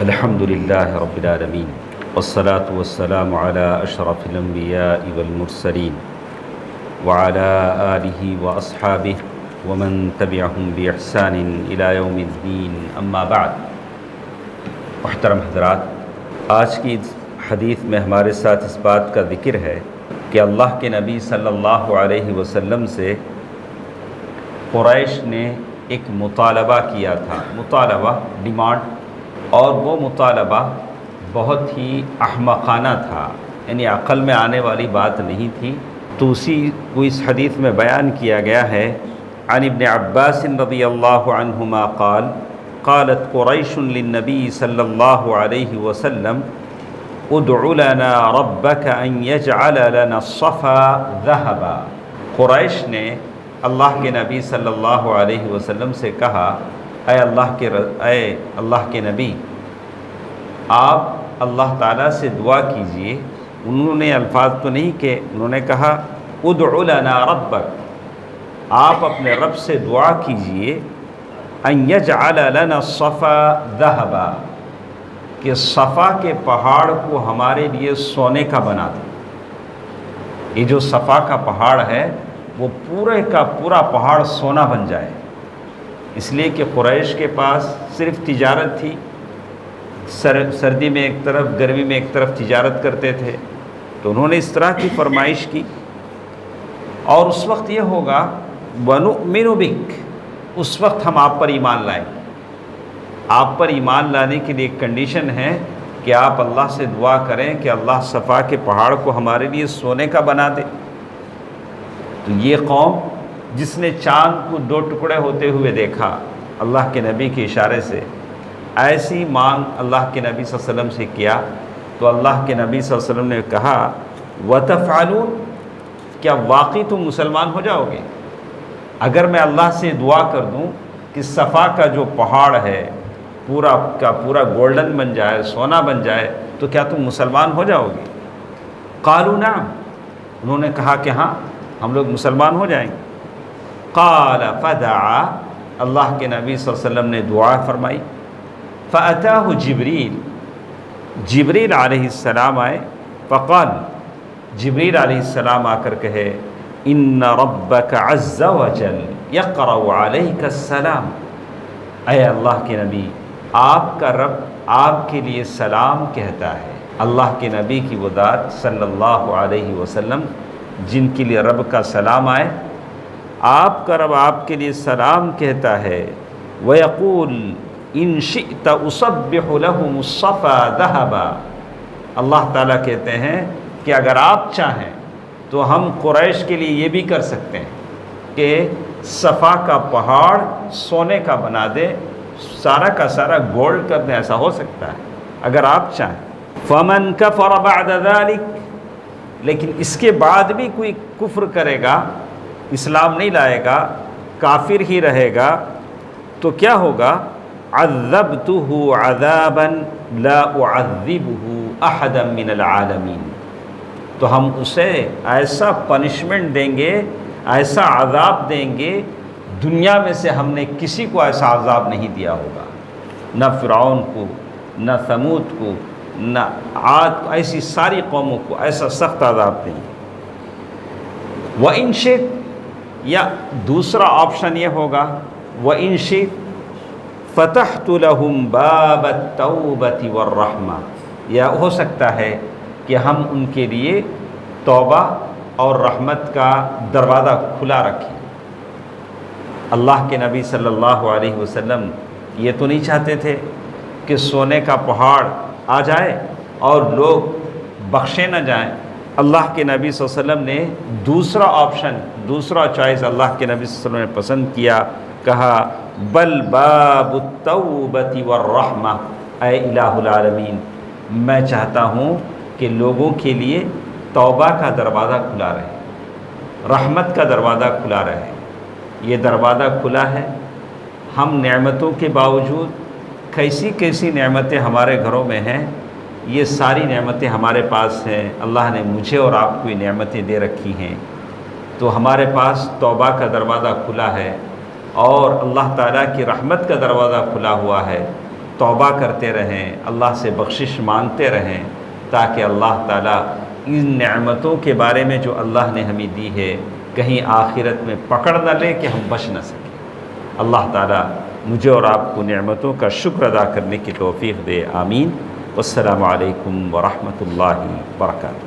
الحمد لله رب العالمين والصلاة والسلام على أشرف الأنبياء والمرسلين وعلى آله وأصحابه ومن تبعهم بإحسان إلى يوم الدين أما بعد. محترم حضرات، آج کی حدیث میں ہمارے ساتھ اس بات کا ذکر ہے کہ اللہ کے نبی صلی اللہ علیہ وسلم سے قریش نے ایک مطالبہ کیا تھا، ڈیمانڈ، اور وہ مطالبہ بہت ہی احمقانہ تھا، یعنی عقل میں آنے والی بات نہیں تھی. تو اسی کو اس حدیث میں بیان کیا گیا ہے. عن ابن عباس رضی اللہ عنہما قال قالت قریش للنبی صلی اللہ علیہ وسلم ادع لنا ربک ان یجعل لنا الصفا ذهبا. قریش نے اللہ کے نبی صلی اللہ علیہ وسلم سے کہا، اے اللہ کے نبی، آپ اللہ تعالیٰ سے دعا کیجئے. انہوں نے الفاظ تو نہیں کہ انہوں نے کہا ادع لنا ربک، آپ اپنے رب سے دعا کیجئے ان یجعل لنا الصفا ذهبا، کہ صفا کے پہاڑ کو ہمارے لیے سونے کا بنا دے. یہ جو صفا کا پہاڑ ہے وہ پورے کا پورا پہاڑ سونا بن جائے. اس لیے کہ قریش کے پاس صرف تجارت تھی، سردی میں ایک طرف گرمی میں ایک طرف تجارت کرتے تھے، تو انہوں نے اس طرح کی فرمائش کی. اور اس وقت یہ ہوگا وَنُؤْمِنُ بِكَ، اس وقت ہم آپ پر ایمان لائیں گے. آپ پر ایمان لانے کے لیے ایک کنڈیشن ہے کہ آپ اللہ سے دعا کریں کہ اللہ صفا کے پہاڑ کو ہمارے لیے سونے کا بنا دے. تو یہ قوم جس نے چاند کو دو ٹکڑے ہوتے ہوئے دیکھا اللہ کے نبی کے اشارے سے، ایسی مانگ اللہ کے نبی صلی اللہ علیہ وسلم سے کیا. تو اللہ کے نبی صلی اللہ علیہ وسلم نے کہا وَتَفْعَلُونَ، کیا واقعی تم مسلمان ہو جاؤ گے؟ اگر میں اللہ سے دعا کر دوں کہ صفا کا جو پہاڑ ہے پورا کا پورا گولڈن بن جائے، سونا بن جائے، تو کیا تم مسلمان ہو جاؤ گے؟ قالوا نعم، انہوں نے کہا کہ ہاں ہم لوگ مسلمان ہو جائیں گے. قال فدعا، اللہ کے نبی صلی اللہ علیہ وسلم نے دعا فرمائی. فأتاه جبریل علیہ السلام آئے. فقال، جبریل علیہ السلام آ کر کہے ان ربک عز وجل یقرأ علیک السلام، اے اللہ کے نبی، آپ کا رب آپ کے لیے سلام کہتا ہے. اللہ کے نبی کی وہ ذات صلی اللہ علیہ وسلم جن کے لیے رب کا سلام آئے، آپ کا رب آپ کے لیے سلام کہتا ہے. وَيَقُولُ إِن شِئْتَ أُصَبِّحُ لَهُمُ الصَّفَا ذَهَبًا، اللہ تعالیٰ کہتے ہیں کہ اگر آپ چاہیں تو ہم قریش کے لیے یہ بھی کر سکتے ہیں کہ صفا کا پہاڑ سونے کا بنا دے، سارا کا سارا گولڈ کر دیں. ایسا ہو سکتا ہے اگر آپ چاہیں. فَمَنْ كَفَرَ بَعْدَ ذَلِكَ، لیکن اس کے بعد بھی کوئی کفر کرے گا، اسلام نہیں لائے گا، کافر ہی رہے گا، تو کیا ہوگا؟ عَذَّبْتُهُ عَذَابًا لَا أُعَذِّبُهُ أَحَدًا مِّنَ الْعَالَمِينَ، تو ہم اسے ایسا پنشمنٹ دیں گے، ایسا عذاب دیں گے، دنیا میں سے ہم نے کسی کو ایسا عذاب نہیں دیا ہوگا، نہ فرعون کو، نہ ثمود کو، نہ عاد کو، ایسی ساری قوموں کو ایسا سخت عذاب دیں گے. وَإِن شِئْتَ، یا دوسرا آپشن یہ ہوگا وَإِن شِئْتَ فَتَحْتُ لَهُمْ بَابَ التَّوْبَةِ وَالرَّحْمَةِ، یا ہو سکتا ہے کہ ہم ان کے لیے توبہ اور رحمت کا دروازہ کھلا رکھیں. اللہ کے نبی صلی اللہ علیہ وسلم یہ تو نہیں چاہتے تھے کہ سونے کا پہاڑ آ جائے اور لوگ بخشے نہ جائیں. اللہ کے نبی صلی اللہ علیہ وسلم نے دوسرا آپشن، دوسرا چوائس اللہ کے نبی صلی اللہ علیہ وسلم نے پسند کیا. کہا بل باب التوبۃ والرحمہ، اے الہ العالمین، میں چاہتا ہوں کہ لوگوں کے لیے توبہ کا دروازہ کھلا رہے، رحمت کا دروازہ کھلا رہے. یہ دروازہ کھلا ہے. ہم نعمتوں کے باوجود کیسی کیسی نعمتیں ہمارے گھروں میں ہیں، یہ ساری نعمتیں ہمارے پاس ہیں. اللہ نے مجھے اور آپ کو یہ نعمتیں دے رکھی ہیں، تو ہمارے پاس توبہ کا دروازہ کھلا ہے اور اللہ تعالیٰ کی رحمت کا دروازہ کھلا ہوا ہے. توبہ کرتے رہیں، اللہ سے بخشش مانگتے رہیں، تاکہ اللہ تعالیٰ ان نعمتوں کے بارے میں جو اللہ نے ہمیں دی ہے کہیں آخرت میں پکڑ نہ لے کہ ہم بچ نہ سکیں۔ اللہ تعالیٰ مجھے اور آپ کو نعمتوں کا شکر ادا کرنے کی توفیق دے، آمین۔ والسلام علیکم ورحمۃ اللہ وبرکاتہ۔